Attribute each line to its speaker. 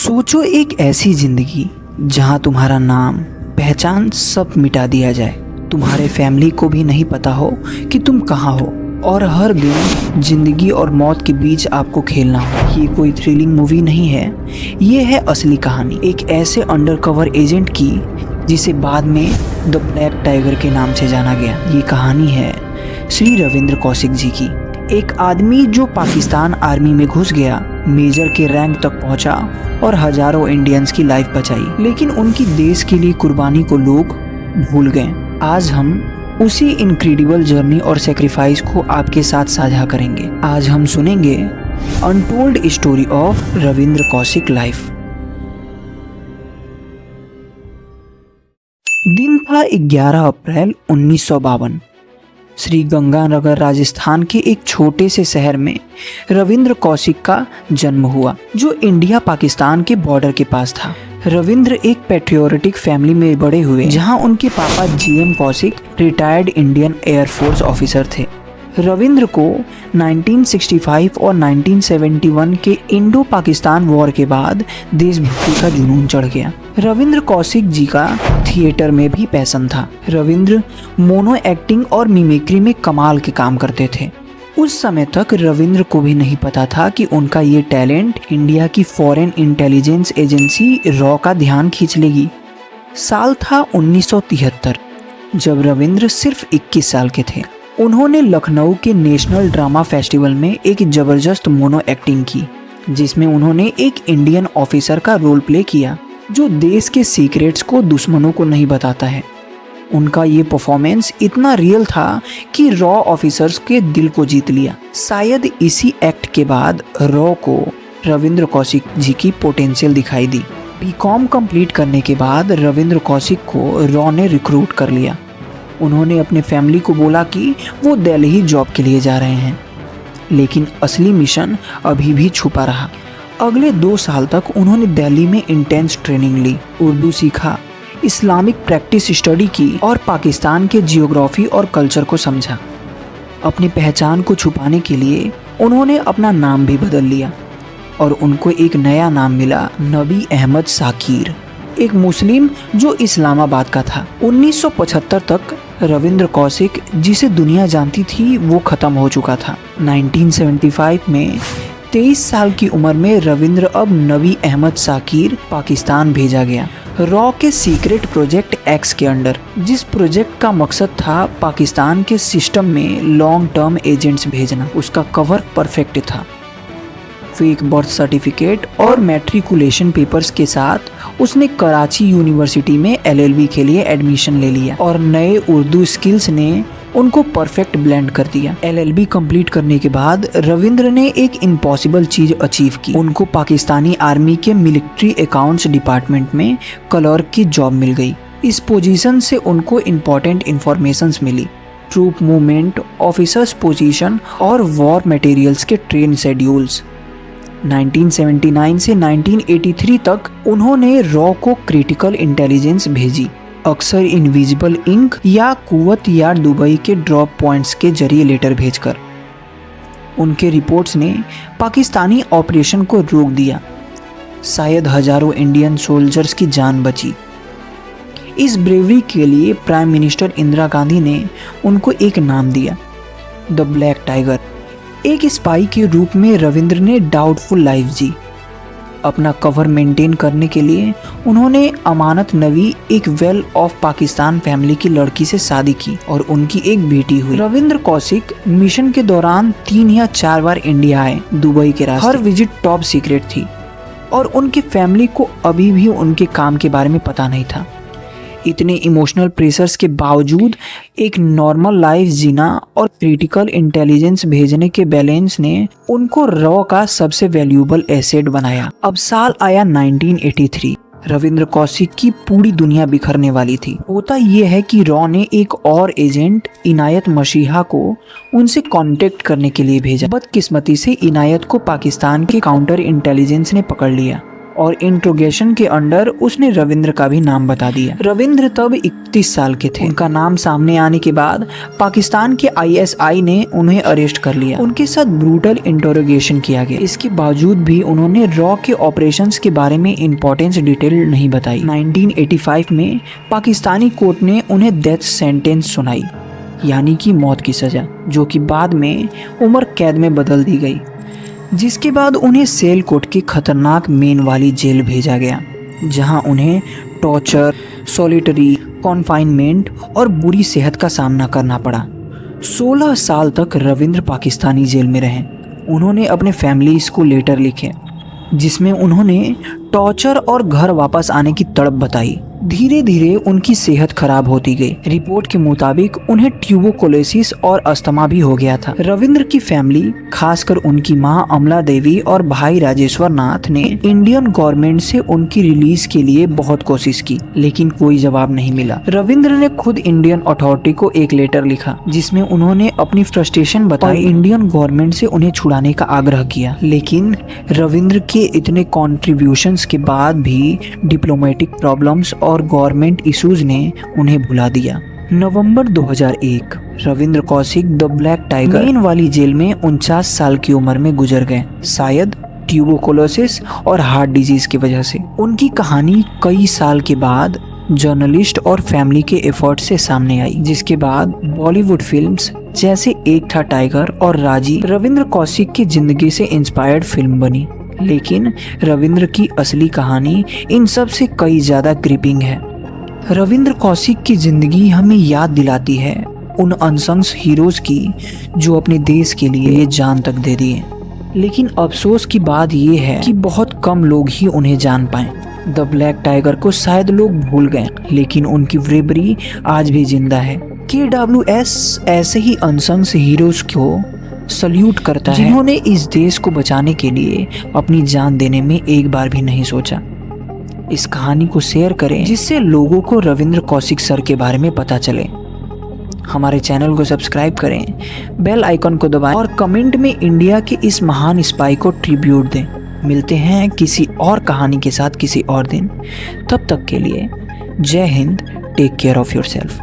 Speaker 1: सोचो एक ऐसी जिंदगी जहां तुम्हारा नाम पहचान सब मिटा दिया जाए, तुम्हारे फैमिली को भी नहीं पता हो कि तुम कहाँ हो, और हर दिन जिंदगी और मौत के बीच आपको खेलना हो। ये कोई थ्रिलिंग मूवी नहीं है, ये है असली कहानी एक ऐसे अंडरकवर एजेंट की जिसे बाद में द ब्लैक टाइगर के नाम से जाना गया। ये कहानी है श्री रविंद्र कौशिक जी की, एक आदमी जो पाकिस्तान आर्मी में घुस गया, मेजर के रैंक तक पहुंचा और हजारों इंडियंस की लाइफ बचाई, लेकिन उनकी देश के लिए कुर्बानी को लोग भूल गए। आज हम उसी इनक्रेडिबल जर्नी और सेक्रीफाइस को आपके साथ साझा करेंगे। आज हम सुनेंगे untold story of Ravindra Kaushik life. दिन था 11 अप्रैल 1952। श्री गंगानगर राजस्थान के एक छोटे से शहर में रविंद्र कौशिक का जन्म हुआ, जो इंडिया पाकिस्तान के बॉर्डर के पास था। रविंद्र एक पैट्रियोटिक फैमिली में बड़े हुए, जहां उनके पापा GM Kaushik retired Indian air force officer थे। रविंद्र को 1965 और 1971 के इंडो पाकिस्तान वॉर के बाद देशभक्ति का जुनून चढ़ गया। रविंद्र कौशिक जी का थिएटर में भी पैशन था। रविंद्र मोनो एक्टिंग और मिमिक्री में कमाल के काम करते थे। उस समय तक रविंद्र को भी नहीं पता था कि उनका ये टैलेंट इंडिया की फॉरेन इंटेलिजेंस एजेंसी रॉ का ध्यान खींच लेगी। साल था 1973, जब रविंद्र सिर्फ 21 साल के थे। उन्होंने लखनऊ के नेशनल ड्रामा फेस्टिवल में एक जबरदस्त मोनो एक्टिंग की, जिसमें उन्होंने एक इंडियन ऑफिसर का रोल प्ले किया जो देश के सीक्रेट्स को दुश्मनों को नहीं बताता है। उनका ये परफॉर्मेंस इतना रियल था कि रॉ ऑफिसर्स के दिल को जीत लिया। शायद इसी एक्ट के बाद रॉ को रविंद्र कौशिक जी की पोटेंशियल दिखाई दी। बीकॉम कंप्लीट करने के बाद रविंद्र कौशिक को रॉ ने रिक्रूट कर लिया। उन्होंने अपने फैमिली को बोला कि वो दिल्ली जॉब के लिए जा रहे हैं, लेकिन असली मिशन अभी भी छुपा रहा। अगले 2 साल तक उन्होंने दिल्ली में इंटेंस ट्रेनिंग ली, उर्दू सीखा, इस्लामिक प्रैक्टिस स्टडी की और पाकिस्तान के जियोग्राफी और कल्चर को समझा। अपनी पहचान को छुपाने के लिए उन्होंने अपना नाम भी बदल लिया और उनको एक नया नाम मिला, नबी अहमद साकिर, एक मुस्लिम जो इस्लामाबाद का था। 1975 तक रविंद्र कौशिक जिसे दुनिया जानती थी वो खत्म हो चुका था। 1975 में 23 साल की उम्र में रविंद्र अब नबी अहमद साकिर पाकिस्तान भेजा गया, रॉ के सीक्रेट प्रोजेक्ट एक्स के अंडर, जिस प्रोजेक्ट का मकसद था पाकिस्तान के सिस्टम में लॉन्ग टर्म एजेंट्स भेजना। उसका कवर परफेक्ट था। फेक बर्थ सर्टिफिकेट और मैट्रिकुलेशन पेपर्स के साथ उसने कराची यूनिवर्सिटी में LLB के लिए एडमिशन ले लिया और नए उर्दू स्किल्स ने उनको परफेक्ट ब्लेंड कर दिया। LLB कंप्लीट करने के बाद रविंद्र ने एक इम्पॉसिबल चीज अचीव की। उनको पाकिस्तानी आर्मी के मिलिट्री अकाउंट्स डिपार्टमेंट में क्लर्क की जॉब मिल गई। इस पोजीशन से उनको इम्पोर्टेंट इंफॉर्मेशंस मिली, ट्रूप मूवमेंट, ऑफिसर्स पोजीशन और वॉर मटेरियल्स के ट्रेन शेड्यूल्स। 1979 से 1983 तक उन्होंने रॉ को क्रिटिकल इंटेलिजेंस भेजी, अक्सर इनविजिबल इंक या कुवत या दुबई के ड्रॉप पॉइंट्स के जरिए लेटर भेजकर। उनके रिपोर्ट्स ने पाकिस्तानी ऑपरेशन को रोक दिया। शायद हजारों इंडियन सोल्जर्स की जान बची। इस ब्रेवरी के लिए प्राइम मिनिस्टर इंदिरा गांधी ने उनको एक नाम दिया, द ब्लैक टाइगर। एक स्पाई के रूप में रविंद्र ने डाउटफुल लाइफ जी। अपना कवर मेंटेन करने के लिए उन्होंने अमानत नवी, एक वेल ऑफ पाकिस्तान फैमिली की लड़की से शादी की और उनकी एक बेटी हुई। रविंद्र कौशिक मिशन के दौरान 3 या 4 बार इंडिया आए, दुबई के रास्ते। हर विजिट टॉप सीक्रेट थी और उनके फैमिली को अभी भी उनके काम के बारे में पता नहीं था। इतने इमोशनल प्रेशर्स के बावजूद एक नॉर्मल लाइफ जीना और क्रिटिकल इंटेलिजेंस भेजने के बैलेंस ने उनको रॉ का सबसे वैल्यूएबल एसेट बनाया। अब साल आया 1983। रविंद्र कौशिक की पूरी दुनिया बिखरने वाली थी। होता यह है कि रॉ ने एक और एजेंट इनायत मसीहा को उनसे कांटेक्ट करने के लिए भेजा। बदकिस्मती से इनायत को पाकिस्तान के काउंटर इंटेलिजेंस ने पकड़ लिया और इंट्रोगेशन के अंडर उसने रविंद्र का भी नाम बता दिया। रविंद्र तब 31 साल के थे। उनका नाम सामने आने के बाद पाकिस्तान के ISI ने उन्हें अरेस्ट कर लिया। उनके साथ ब्रूटल इंटरोगेशन किया गया। इसके बावजूद भी उन्होंने रॉ के ऑपरेशंस के बारे में इंपॉर्टेंस डिटेल नहीं बताई। 1985 में पाकिस्तानी कोर्ट ने उन्हें डेथ सेंटेंस सुनाई, यानी कि मौत की सजा, जो कि बाद में उम्र कैद में बदल दी गई, जिसके बाद उन्हें सियालकोट की खतरनाक मेन वाली जेल भेजा गया, जहां उन्हें टॉर्चर, सॉलिटरी कॉन्फाइनमेंट और बुरी सेहत का सामना करना पड़ा। 16 साल तक रविंद्र पाकिस्तानी जेल में रहे। उन्होंने अपने फैमिलीज को लेटर लिखे जिसमें उन्होंने टॉर्चर और घर वापस आने की तड़प बताई। धीरे धीरे उनकी सेहत खराब होती गई। रिपोर्ट के मुताबिक उन्हें ट्यूबरकुलोसिस और अस्थमा भी हो गया था। रविंद्र की फैमिली, खासकर उनकी मां अमला देवी और भाई राजेश्वर नाथ ने इंडियन गवर्नमेंट से उनकी रिलीज के लिए बहुत कोशिश की, लेकिन कोई जवाब नहीं मिला। रविंद्र ने खुद इंडियन अथॉरिटी को एक लेटर लिखा जिसमें उन्होंने अपनी फ्रस्ट्रेशन बताई, इंडियन गवर्नमेंट से उन्हें छुड़ाने का आग्रह किया। लेकिन रविंद्र के इतने कॉन्ट्रीब्यूशंस के बाद भी डिप्लोमेटिक प्रॉब्लम्स और गवर्नमेंट इश्यूज ने उन्हें भुला दिया। नवंबर 2001 Ravindra Kaushik the black tiger main वाली जेल में 49 साल की उम्र में गुजर गए, शायद ट्यूबरकुलोसिस और हार्ट डिजीज की वजह से। उनकी कहानी कई साल के बाद जर्नलिस्ट और फैमिली के एफर्ट से सामने आई, जिसके बाद बॉलीवुड फिल्म्स जैसे एक था टाइगर और राजी रविंद्र कौशिक की जिंदगी से इंस्पायर्ड फिल्म बनी। लेकिन रविंद्र की असली कहानी इन सब से कई ज्यादा ग्रिपिंग है। रविंद्र कौशिक की जिंदगी हमें याद दिलाती है उन अनसंग हीरोज की जो अपने देश के लिए जान तक दे दिए। लेकिन अफसोस की बात यह है कि बहुत कम लोग ही उन्हें जान पाए। द ब्लैक टाइगर को शायद लोग भूल गए, लेकिन उनकी ब्रेवरी आज भी जिंदा है। KWS ऐसे ही अनसंग हीरोज को सल्यूट करता है जिन्होंने इस देश को बचाने के लिए अपनी जान देने में एक बार भी नहीं सोचा। इस कहानी को शेयर करें जिससे लोगों को रविंद्र कौशिक सर के बारे में पता चले। हमारे चैनल को सब्सक्राइब करें, बेल आइकन को दबाएं और कमेंट में इंडिया के इस महान स्पाई को ट्रिब्यूट दें। मिलते हैं किसी और कहानी के साथ किसी और दिन। तब तक के लिए जय हिंद, टेक केयर ऑफ योरसेल्फ।